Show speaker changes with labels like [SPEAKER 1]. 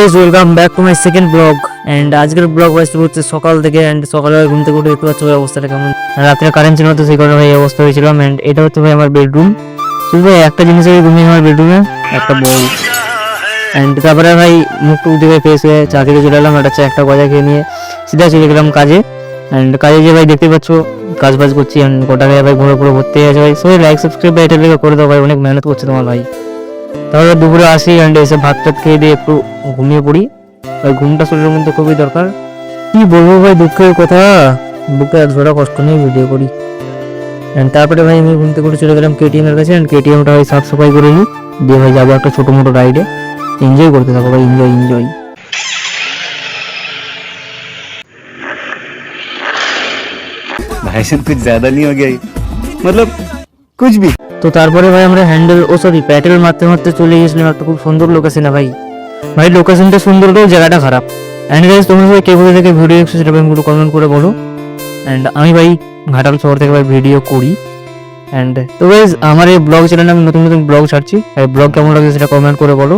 [SPEAKER 1] Guys, welcome back to my second blog. And আজকের blog wise হচ্ছে সকাল থেকে। এন্ড সকালে ঘুম থেকে উঠে দেখতে পাচ্ছ ভাই অবস্থাটা কেমন। রাত্রে কারেন্ট ছিল না, তো সেই কারণে ভাই এই অবস্থা হয়েছিলাম। এন্ড এটা হচ্ছে ভাই আমার বেডরুম। শুধু ভাই একটা জিনিসের ঘুমিয়ে আমার বেডরুমে, একটা বই। এন্ড তারপরে ভাই মুখ টুক দিয়ে ফ্রেশ হয়ে চা খেতে চলে এলাম। একটা চা একটা গজা খেয়ে নিয়ে সিধা চলে গেলাম কাজে। এন্ড কাজে যে ভাই দেখতে পাচ্ছ কাজ বাজ করছি। এন্ড গোটা গায়ে ভাই ঘুরে পুরো ভর্তি হয়ে আছে ভাই। সবাই লাইক সাবস্ক্রাইব ভাই এটা লেগে করে দাও ভাই, অনেক মেহনত করছে তোমার ভাই। তারপরে দুপুরে আসি অ্যান্ড এসে ভাত টাত খেয়ে দিয়ে একটু ঘুমিয়ে পড়ি। ভাই ঘুমটা শরীরের মধ্যে খুবই দরকার। কি বলবো ভাই, দুঃখের কথা, বুকে এক ঝোড়া কষ্ট নিয়ে ভিডিও করি। অ্যান্ড তারপরে ভাই আমি ঘুম থেকে উঠে চলে গেলাম কেটিএম এর কাছে। অ্যান্ড কেটিএমটা ভাই সাফ সাফাই করে নিই, দিয়ে ভাই যাবো একটা ছোটো মোটো রাইডে। এনজয় করতে থাকো ভাই, এনজয় এনজয়।
[SPEAKER 2] भाई साहब कुछ ज्यादा नहीं हो गया ये? मतलब कुछ भी।
[SPEAKER 1] তো তারপরে ভাই আমরা হ্যান্ডেল প্যাটেল মারতে মারতে চলে গেছিলাম একটা খুব সুন্দর লোকেশনে ভাই। ভাই লোকেশনটা সুন্দর হলেও জায়গাটা খারাপ। অ্যান্ড গাইস তোমরা সবাই কে কোথা থেকে ভিডিও দেখছো সেটা ভাই একটু কমেন্ট করে বলো। অ্যান্ড আমি ভাই ঘাটাল শহর থেকে ভাই ভিডিও করি। অ্যান্ড তো গাইস আমার এই ব্লগ চ্যানেলে আমি নতুন নতুন ব্লগ ছাড়ছি। এই ব্লগ কেমন লাগছে সেটা কমেন্ট করে বলো।